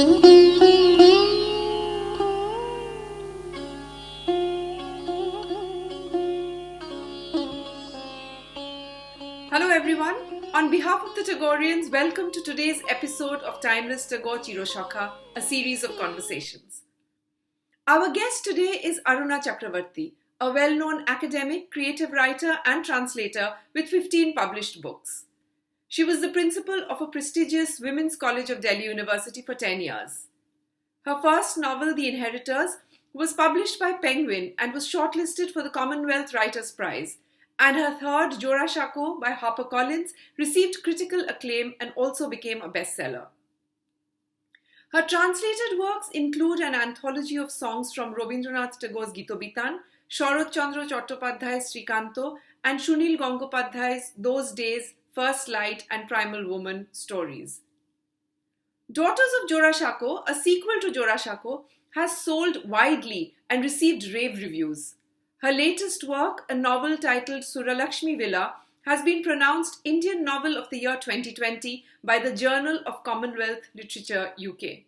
Hello everyone, on behalf of the Tagoreans, welcome to today's episode of Timeless Tagore Chiroshoka, a series of conversations. Our guest today is Aruna Chakravarti, a well-known academic, creative writer and translator with 15 published books. She was the principal of a prestigious Women's College of Delhi University for 10 years. Her first novel, The Inheritors, was published by Penguin and was shortlisted for the Commonwealth Writers Prize, and her third, Jorasanko by Harper Collins, received critical acclaim and also became a bestseller. Her translated works include an anthology of songs from Rabindranath Tagore's Gitabitaan, Saratchandra Chattopadhyay's Srikanta, and Sunil Gangopadhyay's Those Days, First Light and Primal Woman stories. Daughters of Jorasanko, a sequel to Jorasanko, has sold widely and received rave reviews. Her latest work, a novel titled Suralakshmi Villa, has been pronounced Indian Novel of the Year 2020 by the Journal of Commonwealth Literature UK.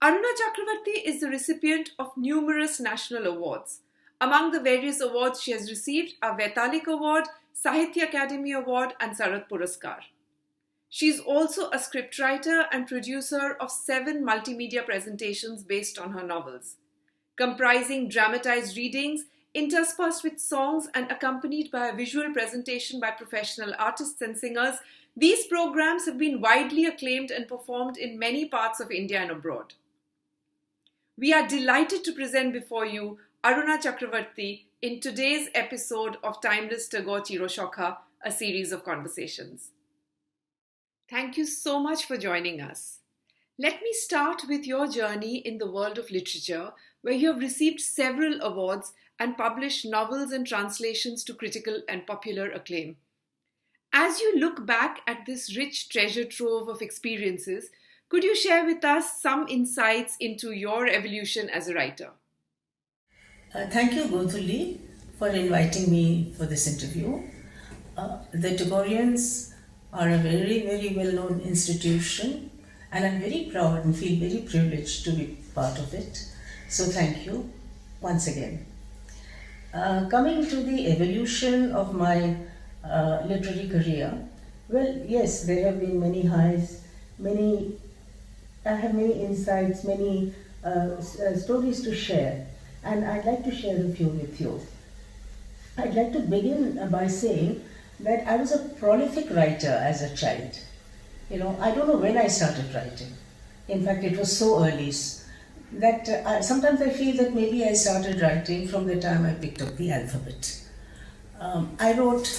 Aruna Chakravarti is the recipient of numerous national awards. Among the various awards she has received are Vaitalik Award, Sahitya Akademi Award and Sarat Puraskar. She is also a scriptwriter and producer of 7 multimedia presentations based on her novels, comprising dramatized readings interspersed with songs and accompanied by a visual presentation by professional artists and singers. These programs have been widely acclaimed and performed in many parts of India and abroad. We are delighted to present before you Aruna Chakravarti in today's episode of Timeless Tagore Chiroshoka, a series of conversations. Thank you so much for joining us. Let me start with your journey in the world of literature, where you have received several awards and published novels and translations to critical and popular acclaim. As you look back at this rich treasure trove of experiences, could you share with us some insights into your evolution as a writer? Thank you, Gothuli, for inviting me for this interview. The Tagoreans are a very, very well-known institution, and I'm very proud and feel very privileged to be part of it. So thank you once again. Coming to the evolution of my literary career, well, yes, there have been many highs, I have many insights, many stories to share, and I'd like to share a few with you. I'd like to begin by saying that I was a prolific writer as a child. I don't know when I started writing. In fact, it was so early that sometimes I feel that maybe I started writing from the time I picked up the alphabet. I wrote,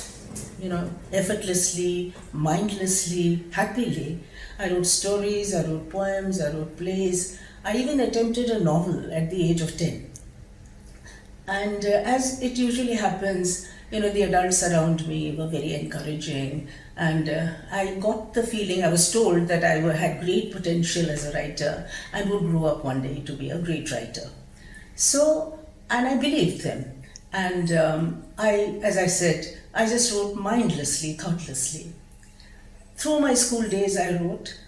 effortlessly, mindlessly, happily. I wrote stories, I wrote poems, I wrote plays. I even attempted a novel at the age of 10. And as it usually happens, the adults around me were very encouraging, and I got the feeling, I was told that I had great potential as a writer and would grow up one day to be a great writer. So, and I believed them. And as I said, I just wrote mindlessly, thoughtlessly. Through my school days I wrote,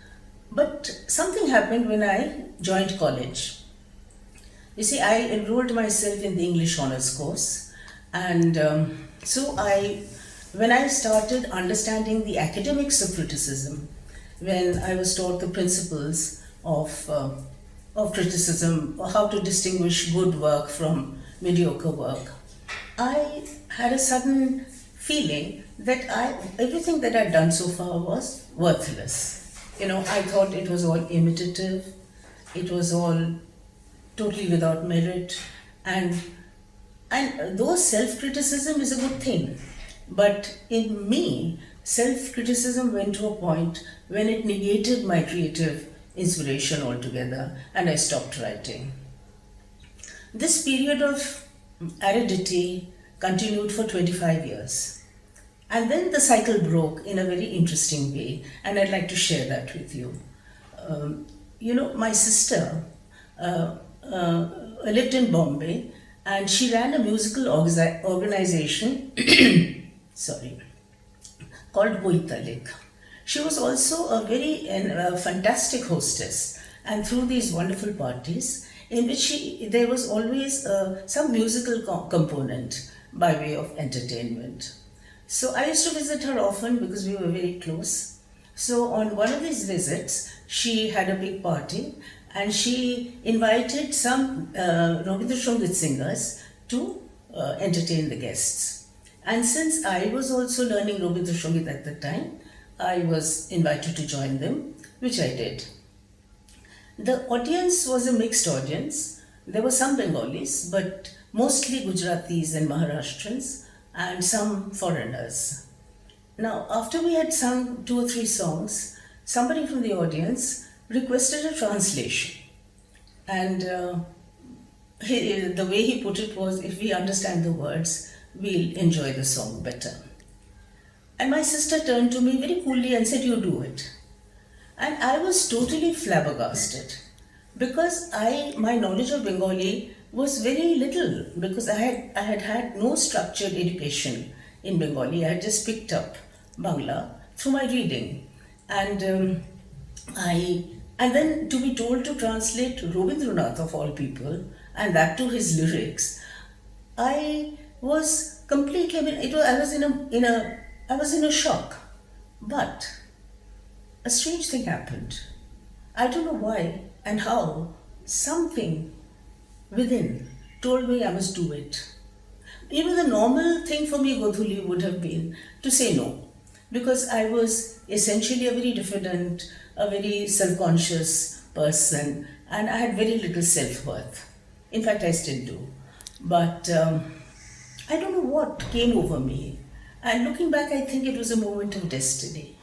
but something happened when I joined college. You see, I enrolled myself in the English Honours course, and when I started understanding the academics of criticism, when I was taught the principles of criticism, how to distinguish good work from mediocre work, I had a sudden feeling that everything that I'd done so far was worthless. I thought it was all imitative, it was all totally without merit, and though self-criticism is a good thing, but in me, self-criticism went to a point when it negated my creative inspiration altogether, and I stopped writing. This period of aridity continued for 25 years. And then the cycle broke in a very interesting way, and I'd like to share that with you. My sister lived in Bombay, and she ran a musical organization called Boitalik. She was also a very fantastic hostess, and through these wonderful parties, in which there was always some musical component by way of entertainment. So I used to visit her often because we were very close. So on one of these visits, she had a big party and she invited some Rabindranath singers to entertain the guests. And since I was also learning Rabindranath at the time, I was invited to join them, which I did. The audience was a mixed audience. There were some Bengalis, but mostly Gujaratis and Maharashtrians, and some foreigners. Now, after we had sung 2 or 3 songs, somebody from the audience requested a translation. And the way he put it was, if we understand the words, we'll enjoy the song better. And my sister turned to me very coolly and said, "You do it." And I was totally flabbergasted because my knowledge of Bengali was very little, because I had no structured education in Bengali. I had just picked up Bangla through my reading. And then to be told to translate Rabindranath of all people, and that to his lyrics, I was completely, I was in a shock. But a strange thing happened. I don't know why and how. Something within told me I must do it. The normal thing for me, Godhuli, would have been to say no, because I was essentially a very diffident, a very self-conscious person, and I had very little self-worth. In fact, I still do. But I don't know what came over me. And looking back, I think it was a moment of destiny.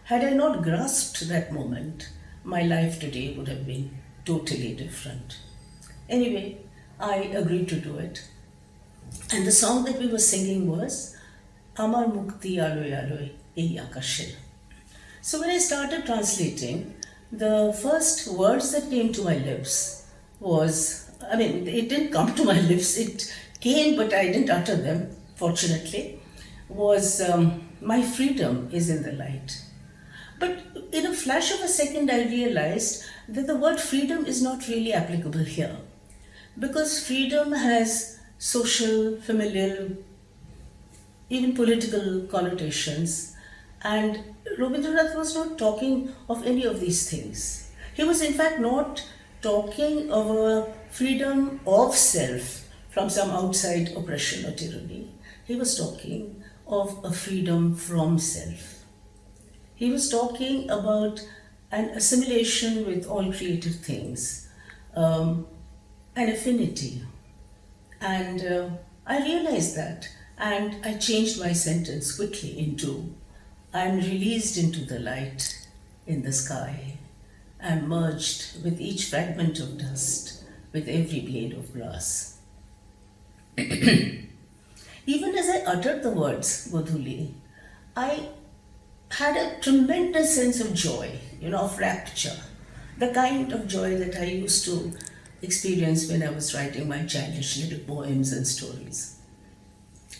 Had I not grasped that moment, my life today would have been totally different. Anyway, I agreed to do it. And the song that we were singing was Amar Mukti Aloy Aloy Ei Akashir. So when I started translating, the first words that came to my lips it didn't come to my lips, it came, but I didn't utter them, fortunately, was my freedom is in the light. But in a flash of a second, I realized that the word freedom is not really applicable here, because freedom has social, familial, even political connotations, and Rabindranath was not talking of any of these things. He was in fact not talking of a freedom of self from some outside oppression or tyranny. He was talking of a freedom from self. He was talking about an assimilation with all creative things, an affinity. And I realized that, and I changed my sentence quickly into, "I'm released into the light in the sky. I'm merged with each fragment of dust, with every blade of grass." Even as I uttered the words, Godhuli, I had a tremendous sense of joy, of rapture, the kind of joy that I used to experience when I was writing my childish little poems and stories.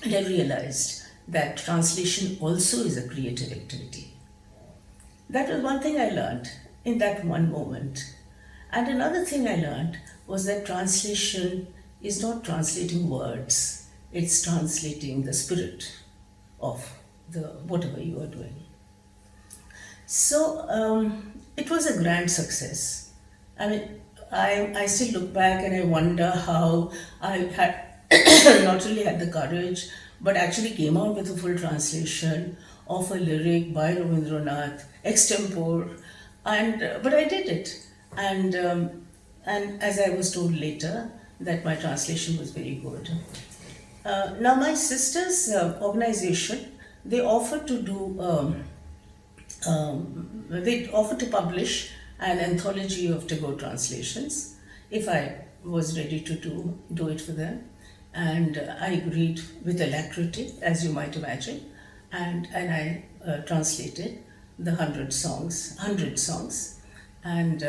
And I realized that translation also is a creative activity. That was one thing I learned in that one moment. And another thing I learned was that translation is not translating words, it's translating the spirit of whatever you are doing. So it was a grand success. I still look back and I wonder how I had not only had the courage, but actually came out with a full translation of a lyric by Rabindranath, extempore, but I did it. And as I was told later, that my translation was very good. Now my sister's organization, they offered to publish an anthology of Tagore translations if I was ready to do it for them. And I agreed with alacrity, as you might imagine, and I translated the 100 songs. And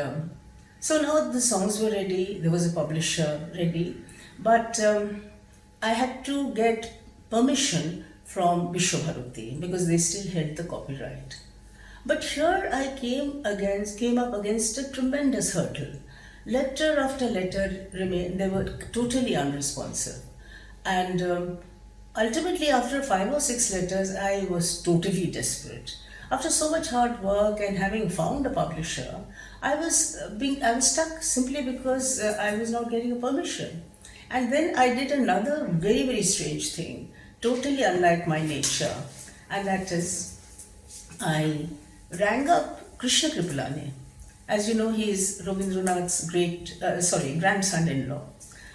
so now the songs were ready, there was a publisher ready, but I had to get permission from Vishwabharati because they still held the copyright. But here I came up against a tremendous hurdle. Letter after letter remained, they were totally unresponsive. And ultimately, after 5 or 6 letters, I was totally desperate. After so much hard work and having found a publisher, I was stuck simply because I was not getting a permission. And then I did another very, very strange thing, totally unlike my nature, and that is I rang up Krishna Kripalani. As you know, he is Rabindranath's grandson-in-law.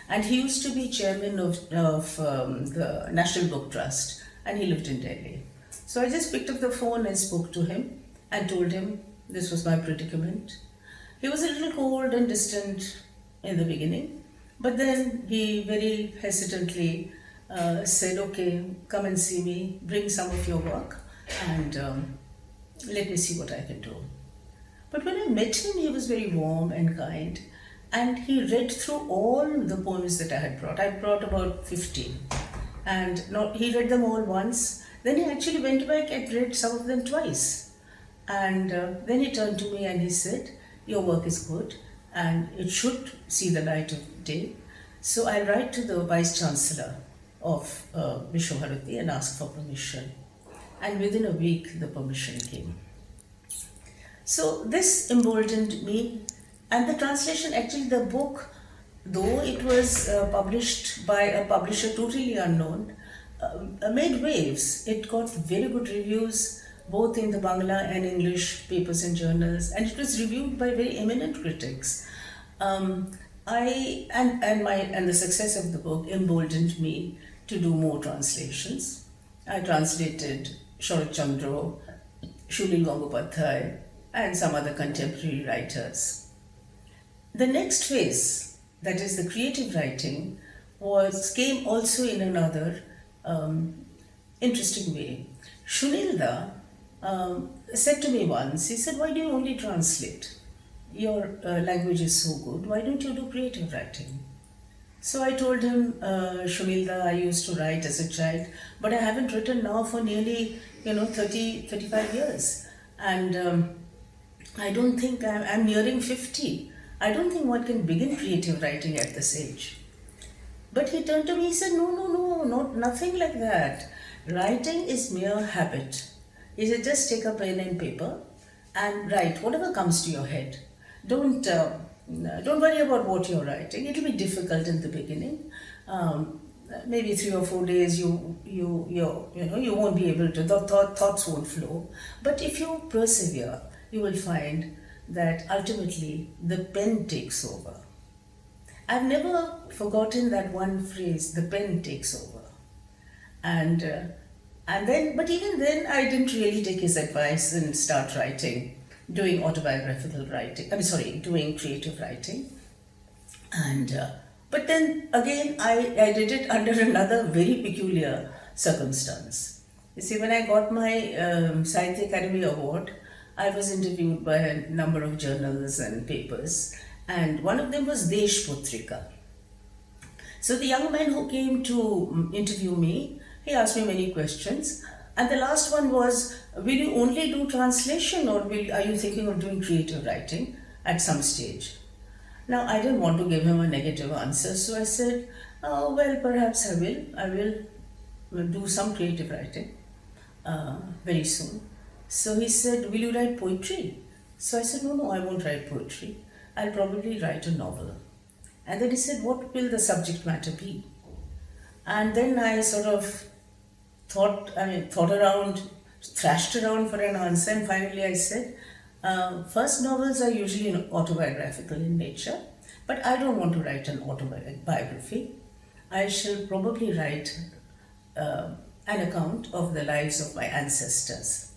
And he used to be chairman of the National Book Trust, and he lived in Delhi. So I just picked up the phone and spoke to him and told him this was my predicament. He was a little cold and distant in the beginning, but then he very hesitantly said, okay, come and see me, bring some of your work, and let me see what I can do. But when I met him, he was very warm and kind, and he read through all the poems that I had brought. I brought about 15, and he read them all once. Then he actually went back and read some of them twice. And then he turned to me and he said, your work is good and it should see the light of day. So I write to the Vice Chancellor of Vishwabharati and ask for permission. And within a week, the permission came. So this emboldened me. And the translation, actually the book, though it was published by a publisher totally unknown, made waves. It got very good reviews both in the Bangla and English papers and journals, and it was reviewed by very eminent critics. The success of the book emboldened me to do more translations. I translated Saratchandra, Sunil Gangopadhyay, and some other contemporary writers. The next phase, that is the creative writing, came also in another interesting way. Sunilda said to me once, he said, why do you only translate? Your language is so good, why don't you do creative writing? So I told him, Sunilda, I used to write as a child, but I haven't written now for nearly 35 years. And I don't think I'm nearing 50. I don't think one can begin creative writing at this age. But he turned to me, he said, no, nothing like that. Writing is mere habit. He said, just take a pen and paper and write whatever comes to your head. Don't worry about what you're writing. It'll be difficult in the beginning. Maybe 3 or 4 days you won't be able to, the thoughts won't flow. But if you persevere, you will find that ultimately the pen takes over. I've never forgotten that one phrase, the pen takes over. But even then I didn't really take his advice and start writing, doing autobiographical writing, doing creative writing. But then again, I did it under another very peculiar circumstance. You see, when I got my Sahitya Academy Award, I was interviewed by a number of journals and papers, and one of them was Desh Putrika. So the young man who came to interview me, he asked me many questions, and the last one was, will you only do translation or are you thinking of doing creative writing at some stage? Now, I didn't want to give him a negative answer, so I said, well, perhaps I will do some creative writing very soon. So he said, will you write poetry? So I said, no, I won't write poetry. I'll probably write a novel. And then he said, what will the subject matter be? And then I sort of thought around, thrashed around for an answer, and finally I said, first novels are usually autobiographical in nature, but I don't want to write an autobiography. I shall probably write an account of the lives of my ancestors.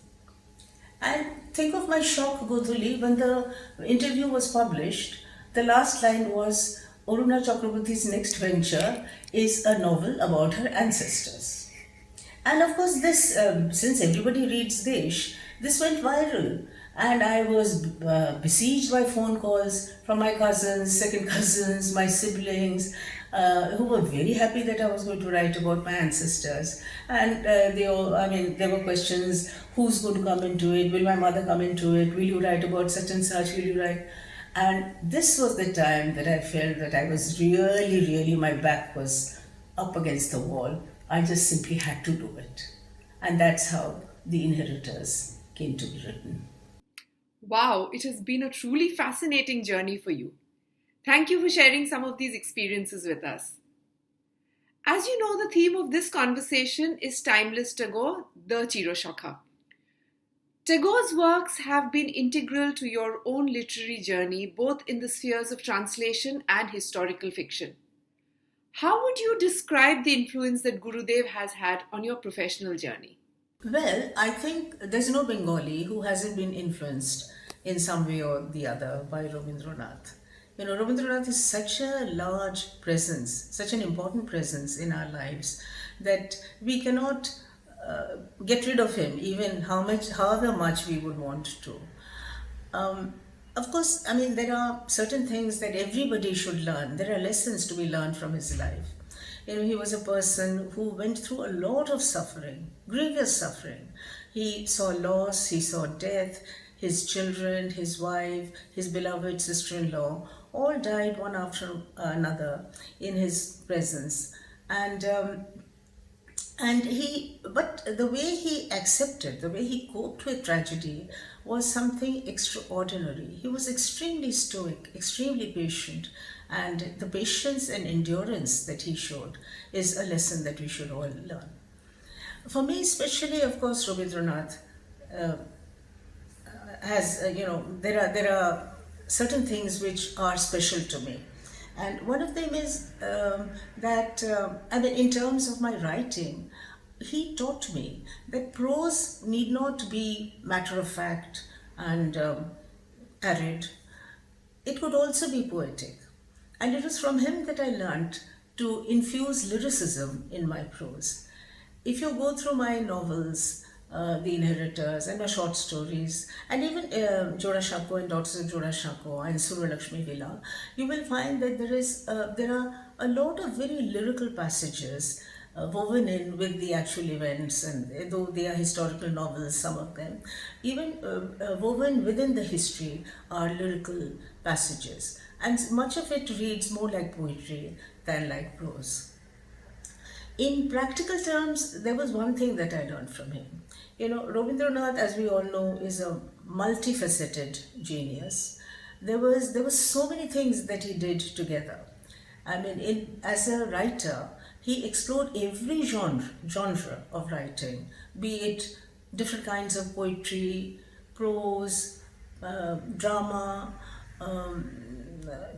And think of my shock, Godhuli, when the interview was published, the last line was, Aruna Chakravarti's next venture is a novel about her ancestors. And of course this, since everybody reads Desh, this went viral. And I was besieged by phone calls from my cousins, second cousins, my siblings. who were very happy that I was going to write about my ancestors. And they all, I mean, there were questions: who's going to come into it? Will my mother come into it? Will you write about such and such? Will you write? And this was the time that I felt that I was really, my back was up against the wall. I just simply had to do it. And that's how The Inheritors came to be written. Wow, it has been a truly fascinating journey for you. Thank you for sharing some of these experiences with us. As you know, the theme of this conversation is timeless Tagore, the Chiroshoka. Tagore's works have been integral to your own literary journey, both in the spheres of translation and historical fiction. How would you describe the influence that Gurudev has had on your professional journey? Well, I think there's no Bengali who hasn't been influenced in some way or the other by Rabindranath. You know, Rabindranath is such a large presence, such an important presence in our lives that we cannot get rid of him, even however much we would want to. Of course, I mean, there are certain things that everybody should learn. There are lessons to be learned from his life. You know, he was a person who went through a lot of suffering, grievous suffering. He saw loss, he saw death, his children, his wife, his beloved sister-in-law, all died one after another in his presence. But the way he accepted, the way he coped with tragedy was something extraordinary. He was extremely stoic, extremely patient, and the patience and endurance that he showed is a lesson that we should all learn. For me, especially, of course, Rabindranath there are certain things which are special to me. And one of them is in terms of my writing, he taught me that prose need not be matter of fact and arid. It could also be poetic. And it was from him that I learnt to infuse lyricism in my prose. If you go through my novels, The Inheritors and my short stories, and even Jorasanko and Daughters of Jorasanko and Suralakshmi Villa, you will find that there are a lot of very lyrical passages woven in with the actual events, and though they are historical novels, some of them, even woven within the history are lyrical passages. And much of it reads more like poetry than like prose. In practical terms, there was one thing that I learned from him. You know, Rabindranath, as we all know, is a multifaceted genius. There was so many things that he did together. I mean, as a writer, he explored every genre of writing, be it different kinds of poetry, prose, drama,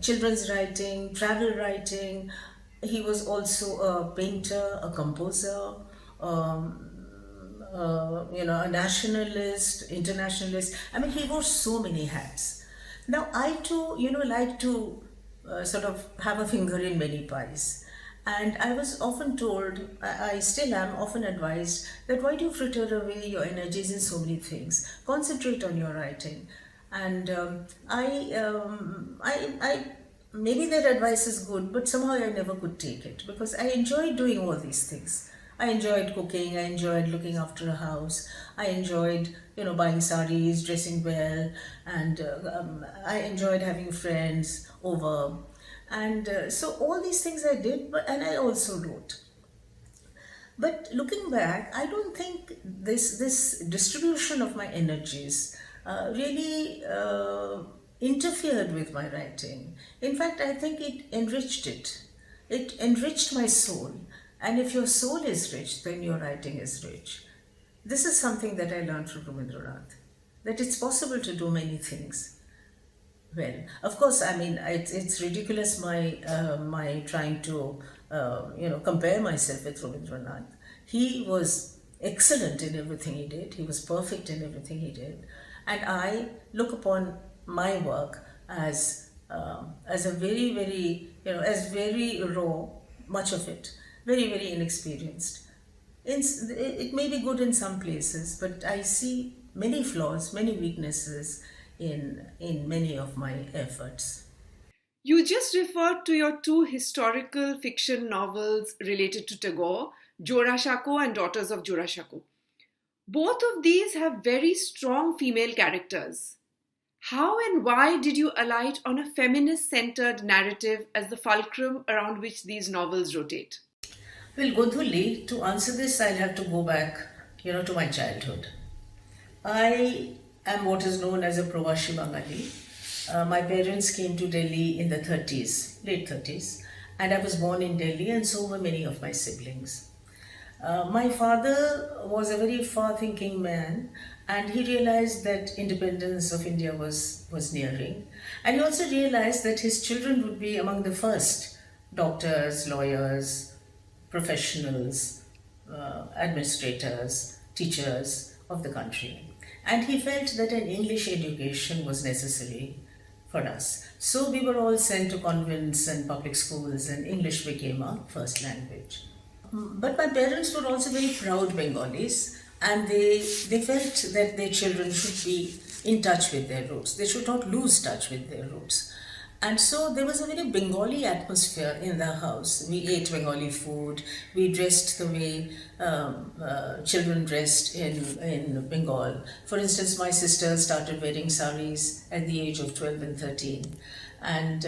children's writing, travel writing. He was also a painter, a composer, a nationalist, internationalist. I mean, he wore so many hats. Now, I too, like to sort of have a finger in many pies. And I was often told, I still am often advised, that why do you fritter away your energies in so many things? Concentrate on your writing. And I maybe that advice is good, but somehow I never could take it because I enjoyed doing all these things. I enjoyed cooking, I enjoyed looking after a house, I enjoyed, buying saris, dressing well, and I enjoyed having friends over. And so all these things I did, and I also wrote. But looking back, I don't think this distribution of my energies really interfered with my writing. In fact, I think it enriched it. It enriched my soul. And if your soul is rich, then your writing is rich. This is something that I learned from Rabindranath, that it's possible to do many things. Well, of course, I mean, it's ridiculous my trying to, compare myself with Rabindranath. He was excellent in everything he did. He was perfect in everything he did. And I look upon my work as a very, very, as very raw, much of it, very, very inexperienced. It may be good in some places, but I see many flaws, many weaknesses in many of my efforts. You just referred to your two historical fiction novels related to Tagore, Jorasanko and Daughters of Jorasanko. Both of these have very strong female characters. How and why did you alight on a feminist-centered narrative as the fulcrum around which these novels rotate? Well, Godhuli, to answer this, I'll have to go back, to my childhood. I am what is known as a Pravashi Bengali. My parents came to Delhi in the 30s, late 30s, and I was born in Delhi, and so were many of my siblings. My father was a very far-thinking man, and he realized that independence of India was nearing. And he also realized that his children would be among the first doctors, lawyers, professionals, administrators, teachers of the country. And he felt that an English education was necessary for us. So we were all sent to convents and public schools, and English became our first language. But my parents were also very proud Bengalis, and they felt that their children should be in touch with their roots. They should not lose touch with their roots. And so there was a very Bengali atmosphere in the house. We ate Bengali food. We dressed the way children dressed in Bengal. For instance, my sister started wearing saris at the age of 12 and 13. And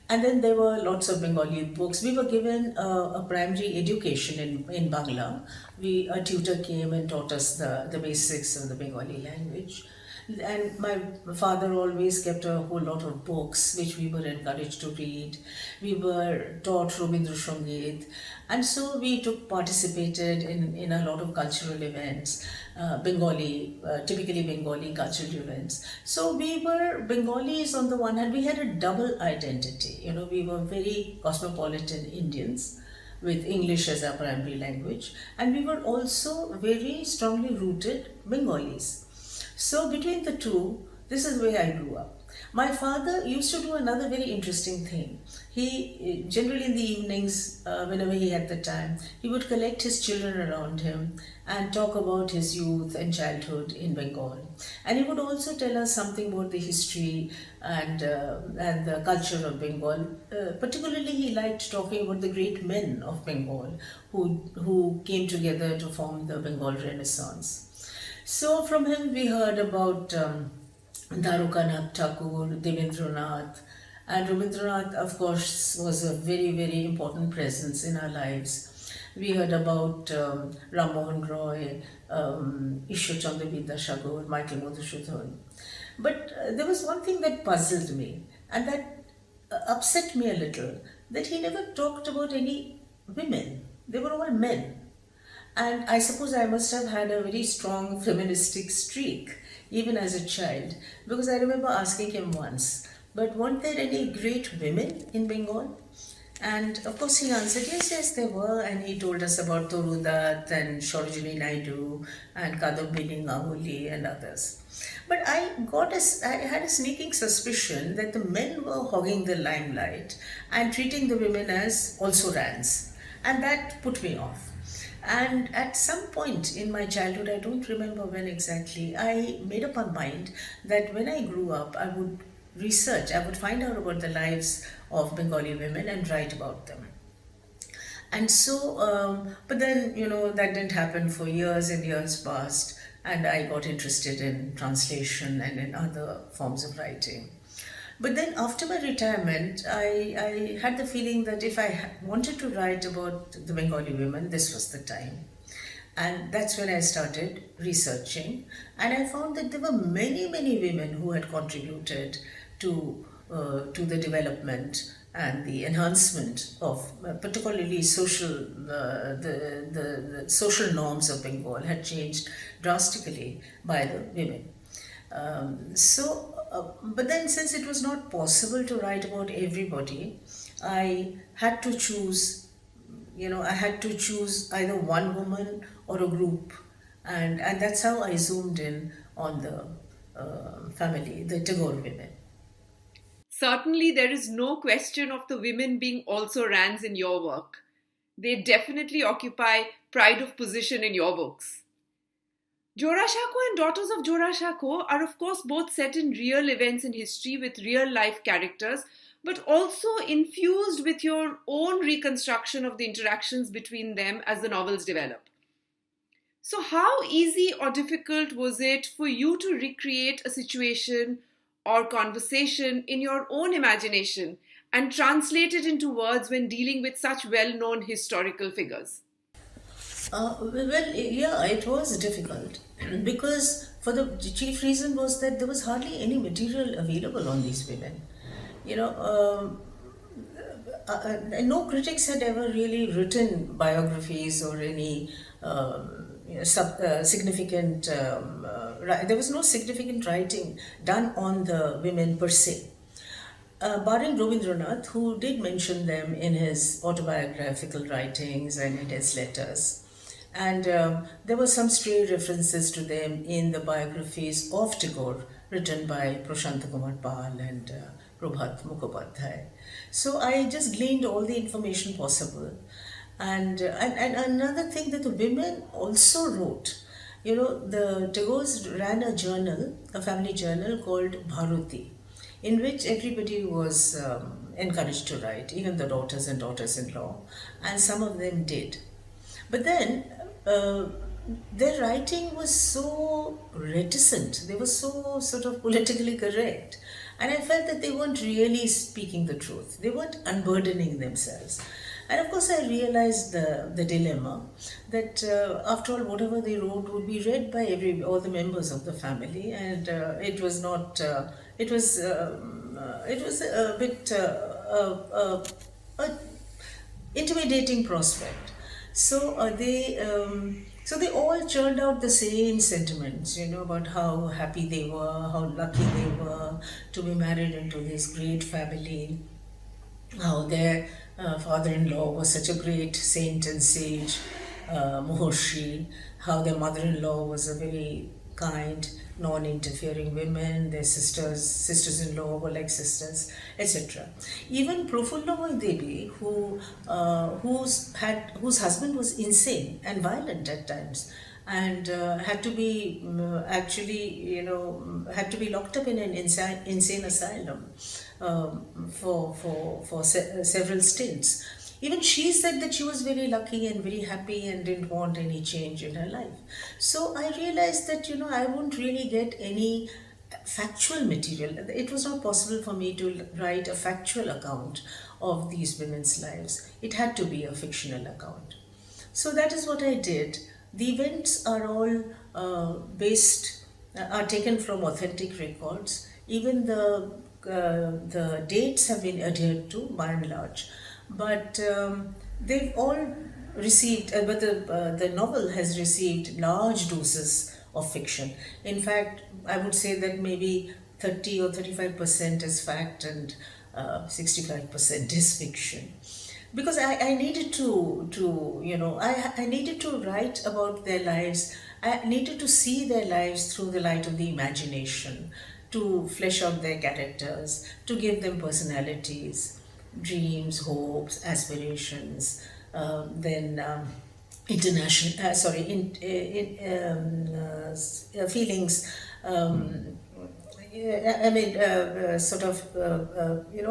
then there were lots of Bengali books. We were given a primary education in Bangla. A tutor came and taught us the basics of the Bengali language. And my father always kept a whole lot of books which we were encouraged to read. We were taught Rabindranath, and so we participated in a lot of cultural events, typically Bengali cultural events. So we were Bengalis on the one hand. We had a double identity. We were very cosmopolitan Indians with English as our primary language, and we were also very strongly rooted Bengalis. So between the two, this is where I grew up. My father used to do another very interesting thing. He, generally in the evenings, whenever he had the time, he would collect his children around him and talk about his youth and childhood in Bengal. And he would also tell us something about the history and the culture of Bengal. Particularly, he liked talking about the great men of Bengal who came together to form the Bengal Renaissance. So from him we heard about Rabindranath Tagore, Rabindranath, and Rabindranath, of course, was a very, very important presence in our lives. We heard about Ram Mohan Roy, Ishwar Chandra Vidyasagar, Michael Madhusudhan. But there was one thing that puzzled me, and that upset me a little, that he never talked about any women. They were all men. And I suppose I must have had a very strong feministic streak, even as a child, because I remember asking him once, but weren't there any great women in Bengal? And of course he answered, yes, there were, and he told us about Torudat and Sarojini Naidu and Kadambini Ganguly and others. But I had a sneaking suspicion that the men were hogging the limelight and treating the women as also rans, and that put me off. And at some point in my childhood, I don't remember when exactly, I made up my mind that when I grew up, I would research, I would find out about the lives of Bengali women and write about them. And so, but then, that didn't happen for years and years passed, and I got interested in translation and in other forms of writing. But then after my retirement, I had the feeling that if I wanted to write about the Bengali women, this was the time. And that's when I started researching. And I found that there were many, many women who had contributed to the development and the enhancement of particularly the social norms of Bengal had changed drastically by the women. But then since it was not possible to write about everybody, I had to choose, either one woman or a group. And that's how I zoomed in on the family, the Tagore women. Certainly, there is no question of the women being also Rands in your work. They definitely occupy pride of position in your books. Jorasanko and Daughters of Jorasanko are of course both set in real events in history with real life characters, but also infused with your own reconstruction of the interactions between them as the novels develop. So, how easy or difficult was it for you to recreate a situation or conversation in your own imagination and translate it into words when dealing with such well known historical figures? Yeah, it was difficult because for the chief reason was that there was hardly any material available on these women. You know, no critics had ever really written biographies or any significant. There was no significant writing done on the women per se. Barring Rabindranath, who did mention them in his autobiographical writings and in his letters. And there were some stray references to them in the biographies of Tagore, written by Prashant Kumar Pal and Prabhat Mukhopadhyay. So I just gleaned all the information possible. And another thing that the women also wrote, you know, the Tagores ran a journal, a family journal called Bharati, in which everybody was encouraged to write, even the daughters and daughters-in-law, and some of them did. But then their writing was so reticent, they were so sort of politically correct, and I felt that they weren't really speaking the truth, they weren't unburdening themselves. And of course I realized the dilemma that after all, whatever they wrote would be read by all the members of the family, and it was not, it was a bit intimidating prospect. So they all churned out the same sentiments, you know, about how happy they were, how lucky they were to be married into this great family, how their father-in-law was such a great saint and sage, Mahorshi, how their mother-in-law was a very kind, non-interfering women, their sisters-in-law were like sisters, etc. Even Profulla Devi, whose husband was insane and violent at times, and had to be had to be locked up in an insane asylum for several stints. Even she said that she was very lucky and very happy and didn't want any change in her life. So I realized that, you know, I wouldn't really get any factual material. It was not possible for me to write a factual account of these women's lives. It had to be a fictional account. So that is what I did. The events are all are taken from authentic records. Even the dates have been adhered to by and large. But they've all received, but the novel has received large doses of fiction. In fact, I would say that maybe 30 or 35% is fact and 65% is fiction. Because I needed I needed to write about their lives. I needed to see their lives through the light of the imagination, to flesh out their characters, to give them personalities, dreams, hopes, aspirations, feelings.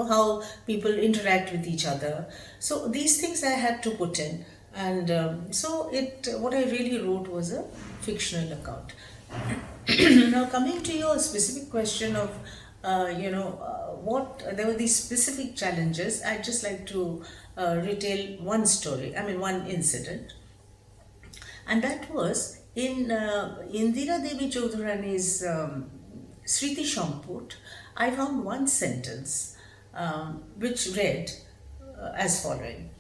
How people interact with each other. So these things I had to put in, and what I really wrote was a fictional account. Now, coming to your specific question of there were these specific challenges, I'd just like to retell one story, one incident. And that was in Indira Devi Chaudharani's Sriti Shamput. I found one sentence which read as following.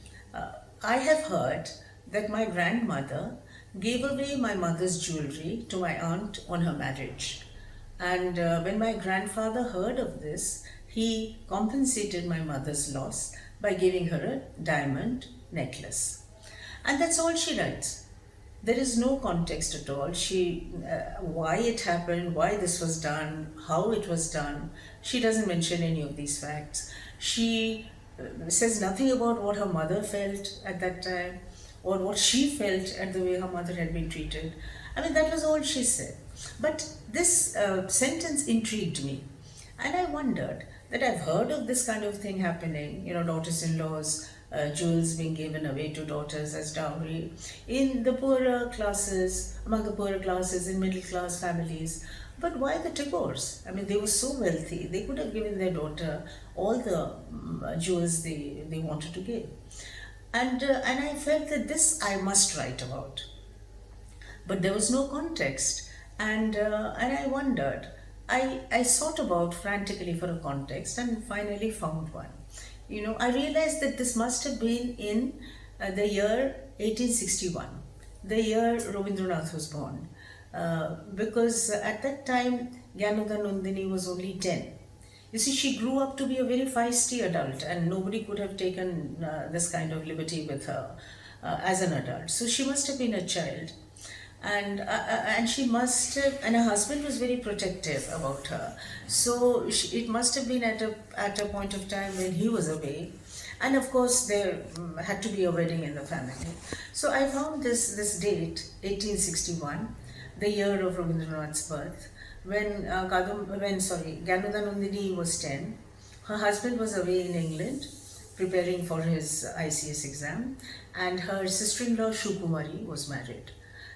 I have heard that my grandmother gave away my mother's jewelry to my aunt on her marriage. And when my grandfather heard of this, he compensated my mother's loss by giving her a diamond necklace. And that's all she writes. There is no context at all. Why it happened, why this was done, how it was done. She doesn't mention any of these facts. She says nothing about what her mother felt at that time or what she felt at the way her mother had been treated. That was all she said. But this sentence intrigued me. And I wondered that I've heard of this kind of thing happening, daughters-in-laws, jewels being given away to daughters as dowry in the poorer classes, among the poorer classes in middle-class families. But why the Tagores? I mean, they were so wealthy, they could have given their daughter all the jewels they wanted to give. And I felt that this I must write about. But there was no context. And I wondered. I sought about frantically for a context and finally found one. I realized that this must have been in the year 1861, the year Rabindranath was born. Because at that time, Gyanodhanundini was only 10. You see, she grew up to be a very feisty adult, and nobody could have taken this kind of liberty with her as an adult. So she must have been a child, and she must have, and her husband was very protective about her. So it must have been at a point of time when he was away, and of course there had to be a wedding in the family. So I found this date, 1861, the year of Rabindranath's birth, when Gyanodhanundini was 10. Her husband was away in England preparing for his ICS exam, and her sister-in-law Shukumari was married.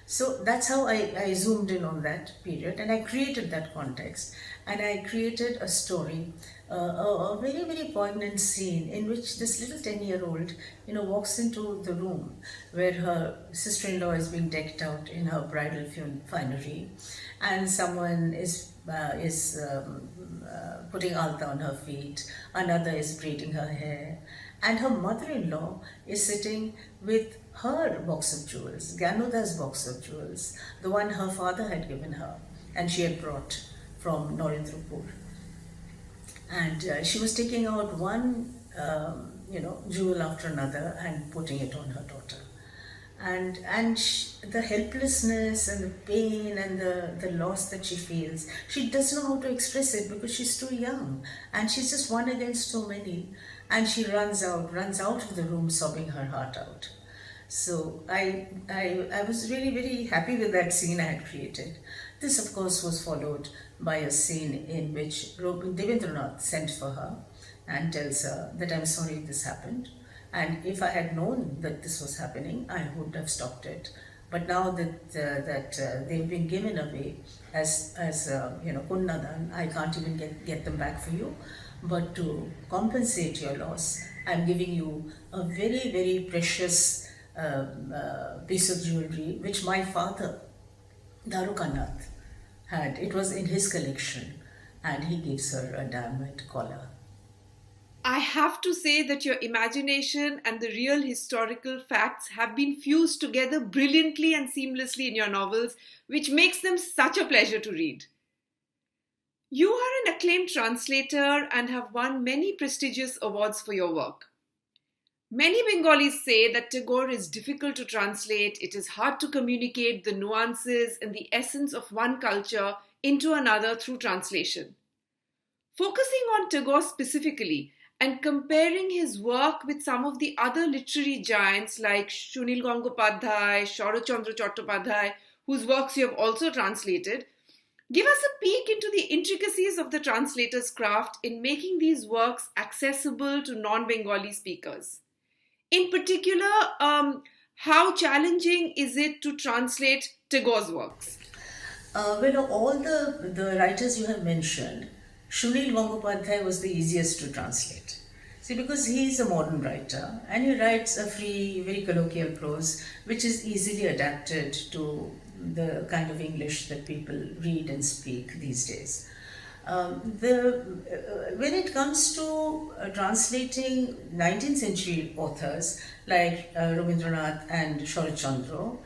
So that's how I zoomed in on that period, and I created that context, and I created a story, a very, very poignant scene in which this little 10-year-old, walks into the room where her sister-in-law is being decked out in her bridal finery, and someone is putting alta on her feet, another is braiding her hair, and her mother-in-law is sitting with her box of jewels, Gyanodha's box of jewels, the one her father had given her and she had brought from Narendrapur. And she was taking out one, jewel after another and putting it on her daughter. And the helplessness and the pain and the loss that she feels, she doesn't know how to express it because she's too young and she's just one against so many, and she runs out of the room sobbing her heart out. So I was really very happy with that scene I had created. This of course was followed by a scene in which Rabindranath sent for her and tells her that I'm sorry this happened. And if I had known that this was happening, I would have stopped it. But now that they've been given away as Punnadan, I can't even get them back for you. But to compensate your loss, I'm giving you a very, very precious piece of jewelry which my father, Darukannath, had. It was in his collection, and he gives her a diamond collar. I have to say that your imagination and the real historical facts have been fused together brilliantly and seamlessly in your novels, which makes them such a pleasure to read. You are an acclaimed translator and have won many prestigious awards for your work. Many Bengalis say that Tagore is difficult to translate, it is hard to communicate the nuances and the essence of one culture into another through translation. Focusing on Tagore specifically, and comparing his work with some of the other literary giants like Sunil Gangopadhyay, Saratchandra Chattopadhyay, whose works you have also translated, give us a peek into the intricacies of the translator's craft in making these works accessible to non-Bengali speakers. In particular, how challenging is it to translate Tagore's works? All the writers you have mentioned, Sunil Gangopadhyay was the easiest to translate. See, because he is a modern writer and he writes a free, very colloquial prose which is easily adapted to the kind of English that people read and speak these days. When it comes to translating 19th century authors like Rabindranath and Saratchandra,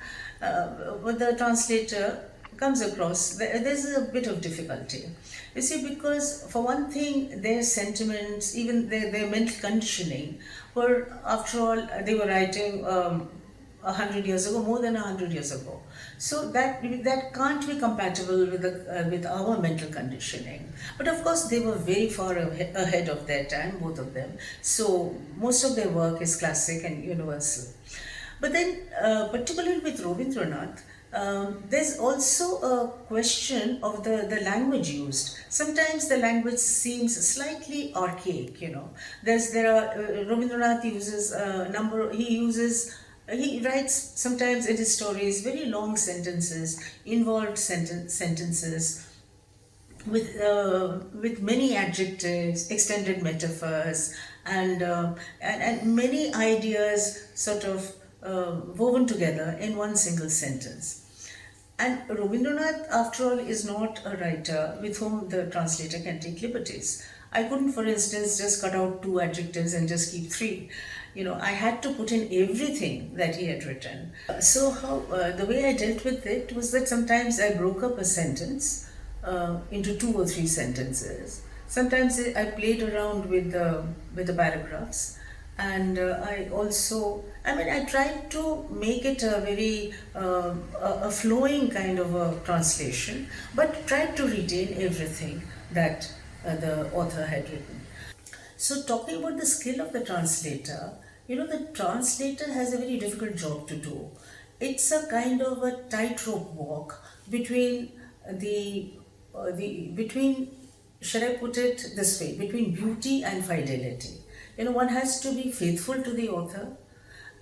the translator comes across, there's a bit of difficulty. You see, because for one thing, their sentiments, even their mental conditioning, were, after all, they were writing 100 years ago, more than 100 years ago. So that can't be compatible with our mental conditioning. But of course, they were very far ahead of their time, both of them. So most of their work is classic and universal. But then, particularly with Rabindranath, There's also a question of the language used. Sometimes the language seems slightly archaic, Rabindranath uses a number, he writes sometimes in his stories very long sentences, involved sentences, with many adjectives, extended metaphors, and many ideas sort of woven together in one single sentence. And Rabindranath, after all, is not a writer with whom the translator can take liberties. I couldn't, for instance, just cut out 2 adjectives and just keep 3. I had to put in everything that he had written. So the way I dealt with it was that sometimes I broke up a sentence into 2 or 3 sentences. Sometimes I played around with the paragraphs. And I tried to make it a very a flowing kind of a translation, but tried to retain everything that the author had written. So talking about the skill of the translator, the translator has a very difficult job to do. It's a kind of a tightrope walk between shall I put it this way, between beauty and fidelity. One has to be faithful to the author,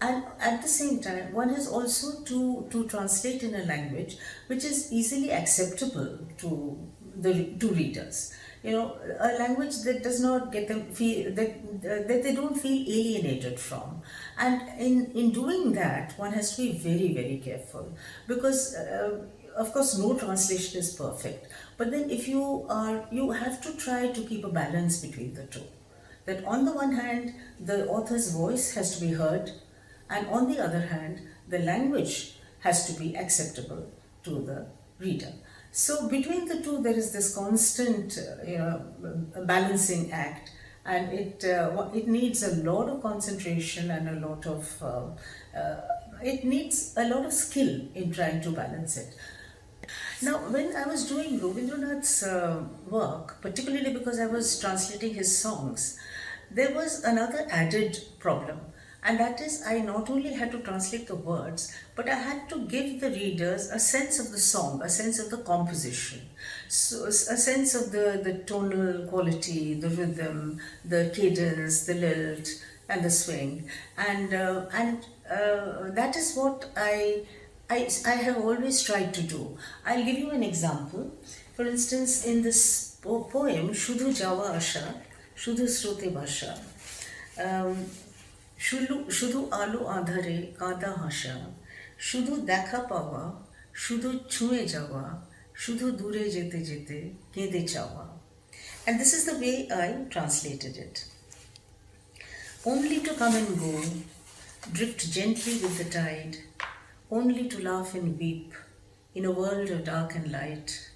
and at the same time, one has also to translate in a language which is easily acceptable to readers. A language that does not get them feel that they don't feel alienated from. And in doing that, one has to be very, very careful, because of course no translation is perfect. But then you have to try to keep a balance between the two. That on the one hand, the author's voice has to be heard, and on the other hand, the language has to be acceptable to the reader. So between the two, there is this constant, balancing act, and it needs a lot of concentration and it needs a lot of skill in trying to balance it. Now, when I was doing Rabindranath's work, particularly because I was translating his songs, there was another added problem, and that is I not only had to translate the words, but I had to give the readers a sense of the song, a sense of the composition, so a sense of the tonal quality, the rhythm, the cadence, the lilt, and the swing, and that is what I have always tried to do. I'll give you an example. For instance, in this poem, Shudhu Jawa Asha, Shudhu Srote Basha, Shudhu Alu Adhare Kada Hasha, Shudhu Dekha Pawa, Shudhu Chue Jawa, Shudhu Dure Jete Jete, Kede Chawa. And this is the way I translated it. Only to come and go, drift gently with the tide, only to laugh and weep in a world of dark and light,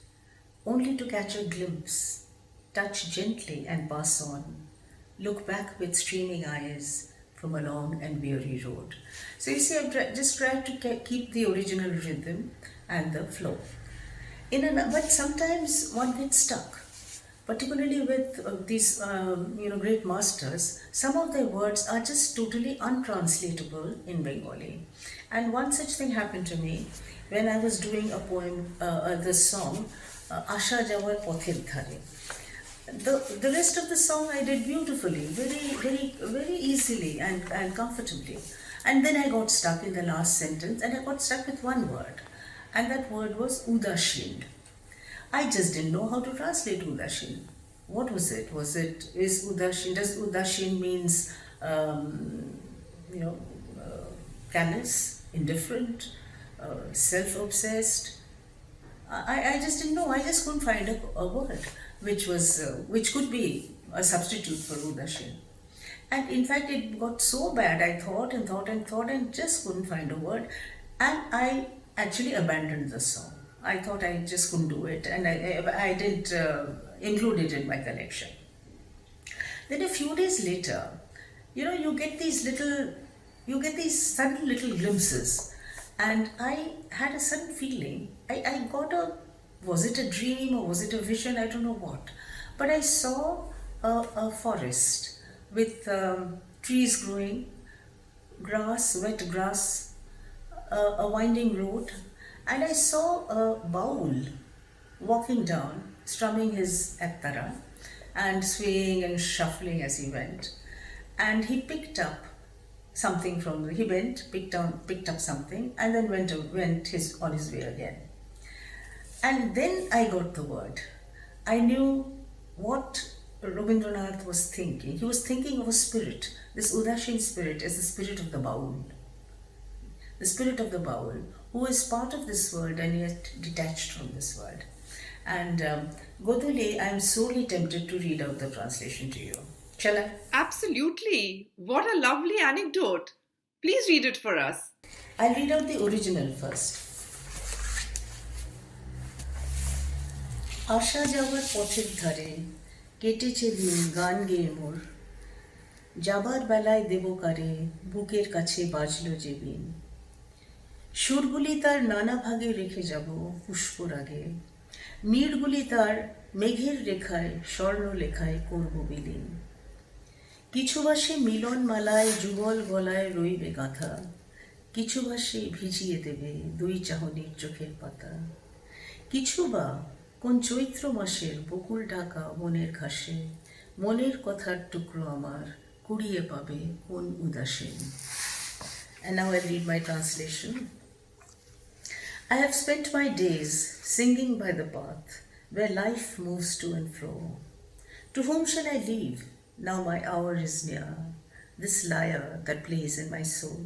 only to catch a glimpse, touch gently and pass on, look back with streaming eyes from a long and weary road. So you see, I've just tried to keep the original rhythm and the flow. But sometimes one gets stuck, particularly with these great masters. Some of their words are just totally untranslatable in Bengali. And one such thing happened to me when I was doing a poem, this song, Asha Jawar Pother Dhare. The rest of the song I did beautifully, very, very, very easily and comfortably. And then I got stuck in the last sentence, and I got stuck with one word. And that word was Udashin. I just didn't know how to translate Udashin. What was it? Does Udashin means, callous, indifferent, self-obsessed? I just didn't know. I just couldn't find a word which could be a substitute for Udashin. And in fact, it got so bad, I thought and just couldn't find a word. And I actually abandoned the song. I thought I just couldn't do it, and I didn't include it in my collection. Then a few days later, you get these sudden little glimpses, and I had a sudden feeling. I got was it a dream or was it a vision? I don't know what. But I saw a forest with trees growing, grass, wet grass, a winding road, and I saw a baul walking down, strumming his ettara and swaying and shuffling as he went. And he picked up something he went, picked up something, and then went on his way again. And then I got the word. I knew what Rabindranath was thinking. He was thinking of a spirit. This Udashin spirit is the spirit of the baul. The spirit of the baul, who is part of this world and yet detached from this world. And Godoli, I am sorely tempted to read out the translation to you. Shall I? Absolutely. What a lovely anecdote. Please read it for us. I'll read out the original first. আশা যাওয়ার পথের ধারে কেটেছে দিন গান গেয়ে মোর যাবার বেলায় দেবকারে বুকের কাছে বাজলো যে বিন সুরগুলি তার নানা ভাগে রেখে যাব পুষ্পরাগে নীড়গুলি তার মেঘের রেখায় স্বর্ণ লেখায় করব বিলীন কিছু বাসে মিলন মালায় যুগল গলায় রইবে গাঁথা কিছু বাসে ভিজিয়ে দেবে দুই চাহনির চোখের পাতা কিছু বা কোন চৈত্র মাসের বকুল ঢাকা মনের ঘাসে মনের কথার টুকরো আমার কুড়িয়ে পাবে কোন উদাসীন. And now I read my translation. I have spent my days singing by the path where life moves to and fro. To whom shall I leave? Now my hour is near, this lyre that plays in my soul.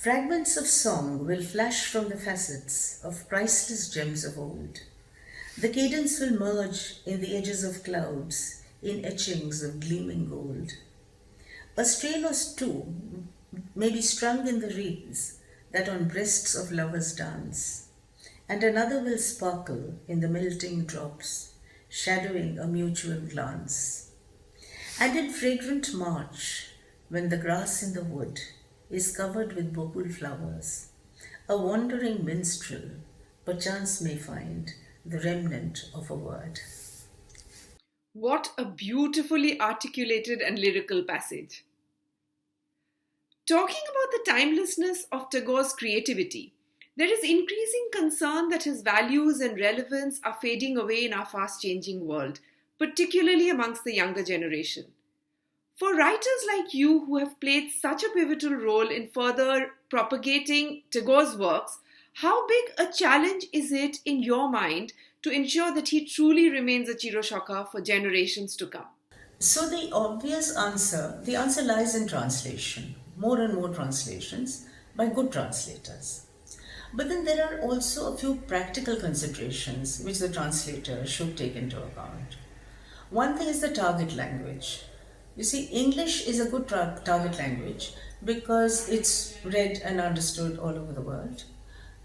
Fragments of song will flash from the facets of priceless gems of old. The cadence will merge in the edges of clouds, in etchings of gleaming gold. A strain or two may be strung in the reeds that on breasts of lovers dance, and another will sparkle in the melting drops, shadowing a mutual glance. And in fragrant March, when the grass in the wood is covered with bokul flowers, a wandering minstrel perchance may find the remnant of a word. What a beautifully articulated and lyrical passage. Talking about the timelessness of Tagore's creativity, there is increasing concern that his values and relevance are fading away in our fast-changing world, particularly amongst the younger generation. For writers like you who have played such a pivotal role in further propagating Tagore's works, how big a challenge is it in your mind to ensure that he truly remains a Chiroshoka for generations to come? So the answer lies in translation. More and more translations by good translators. But then there are also a few practical considerations which the translator should take into account. One thing is the target language. You see, English is a good target language because it's read and understood all over the world.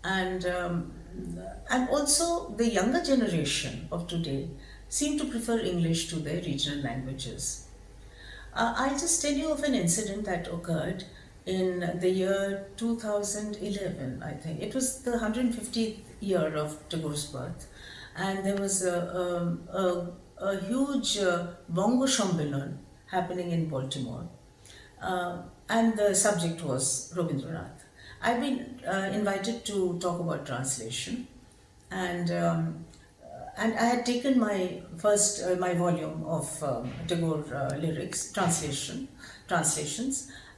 And also the younger generation of today seem to prefer English to their regional languages. I'll just tell you of an incident that occurred in the year 2011, I think. It was the 150th year of Tagore's birth, and there was a huge bongo shombilan happening in Baltimore, and the subject was Rabindranath. I've been invited to talk about translation, and I had taken my volume of Tagore lyrics translations,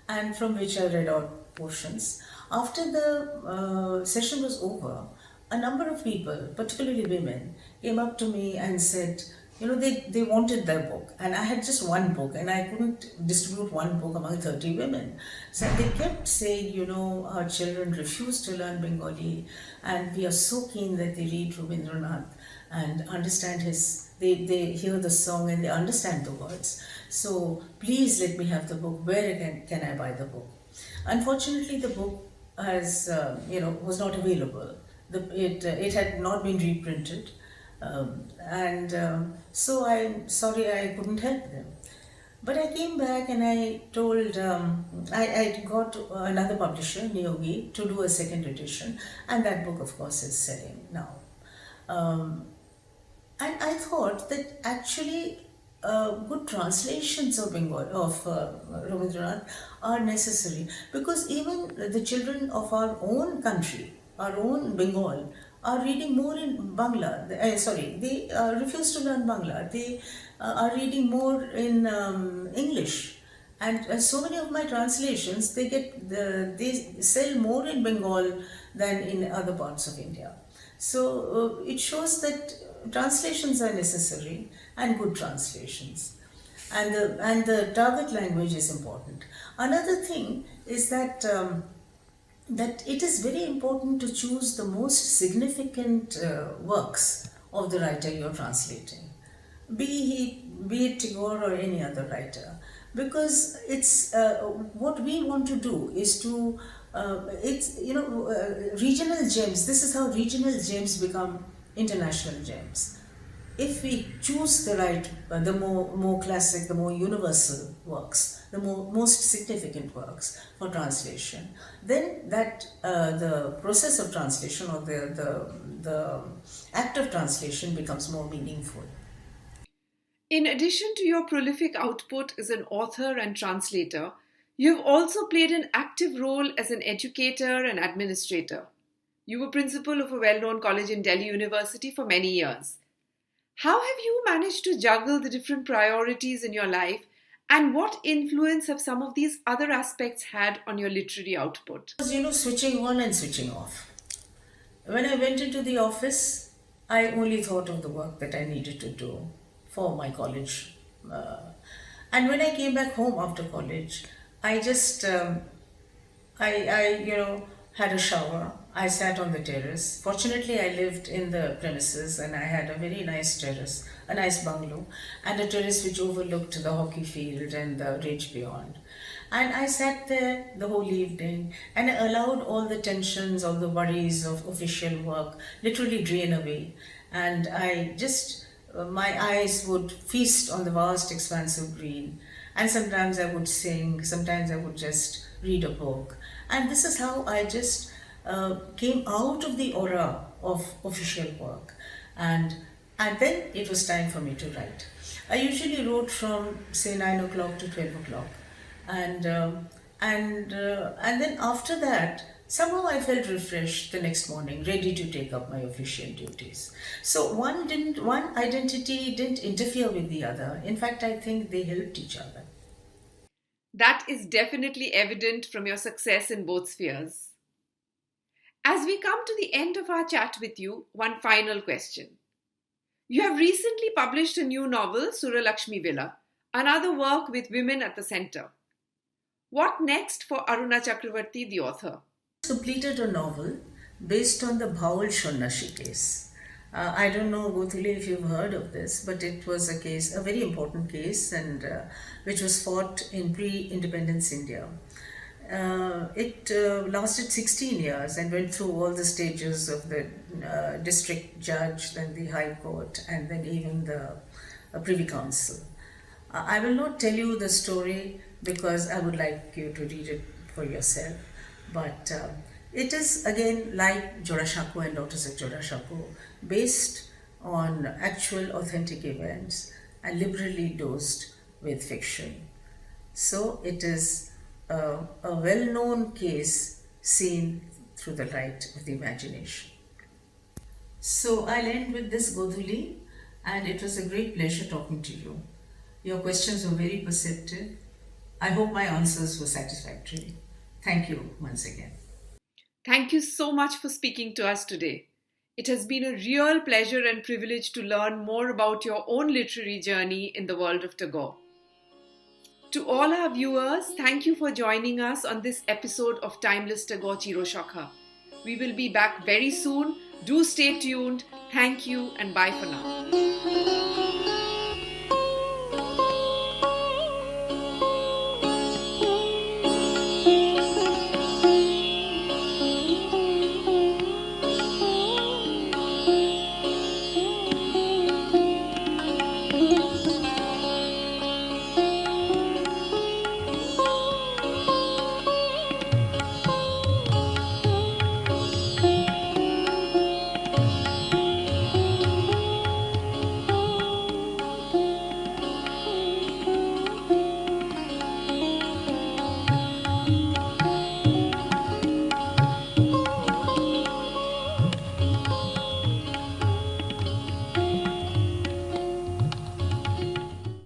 and from which I read out portions. After the session was over, a number of people, particularly women, came up to me and said, they wanted their book, and I had just one book, and I couldn't distribute one book among 30 women. So they kept saying, our children refuse to learn Bengali, and we are so keen that they read Rabindranath and understand they hear the song and they understand the words. So please let me have the book. Where can I buy the book? Unfortunately, the book was not available. It had not been reprinted. So I'm sorry I couldn't help them. But I came back and I told, I got another publisher, Niyogi, to do a second edition, and that book, of course, is selling now. And I thought that actually good translations of Rabindranath are necessary, because even the children of our own country our own Bengal are reading more in Bangla. They refuse to learn Bangla. They are reading more in English. And so many of my translations, they sell more in Bengal than in other parts of India. So it shows that translations are necessary, and good translations. And the target language is important. Another thing is that it is very important to choose the most significant works of the writer you're translating, be it Tagore or any other writer, because it's what we want to do is to regional gems. This is how regional gems become international gems. If we choose the right, the more classic, the more universal works, the most significant works for translation, then that the process of translation, or the act of translation, becomes more meaningful. In addition to your prolific output as an author and translator, you have also played an active role as an educator and administrator. You were principal of a well-known college in Delhi University for many years. How have you managed to juggle the different priorities in your life, and what influence have some of these other aspects had on your literary output? Switching on and switching off. When I went into the office, I only thought of the work that I needed to do for my college. And when I came back home after college, I just, had a shower. I sat on the terrace. Fortunately, I lived in the premises and I had a very nice terrace, a nice bungalow, and a terrace which overlooked the hockey field and the ridge beyond. And I sat there the whole evening and I allowed all the tensions, all the worries of official work literally drain away. And my eyes would feast on the vast expanse of green. And sometimes I would sing, sometimes I would just read a book. And this is how I just came out of the aura of official work. And then it was time for me to write. I usually wrote from, say, 9 o'clock to 12 o'clock. And then after that, somehow I felt refreshed the next morning, ready to take up my official duties. So one identity didn't interfere with the other. In fact, I think they helped each other. That is definitely evident from your success in both spheres. As we come to the end of our chat with you, one final question. You have recently published a new novel, Suralakshmi Villa, another work with women at the center. What next for Aruna Chakravarti, the author? I completed a novel based on the Bhaul Shonnashi case. I don't know, Gothuli, if you've heard of this, but it was a very important case, and which was fought in pre-independence India. It lasted 16 years and went through all the stages of the district judge, then the High Court, and then even the Privy Council. I will not tell you the story because I would like you to read it for yourself, but it is again like Jorasanko and Daughters of Jorasanko, based on actual authentic events and liberally dosed with fiction. So it is a well-known case seen through the light of the imagination. So I'll end with this, Godhuli, and it was a great pleasure talking to you. Your questions were very perceptive. I hope my answers were satisfactory. Thank you once again. Thank you so much for speaking to us today. It has been a real pleasure and privilege to learn more about your own literary journey in the world of Tagore. To all our viewers, thank you for joining us on this episode of Timeless Tagore Chiroshoka. We will be back very soon. Do stay tuned. Thank you and bye for now.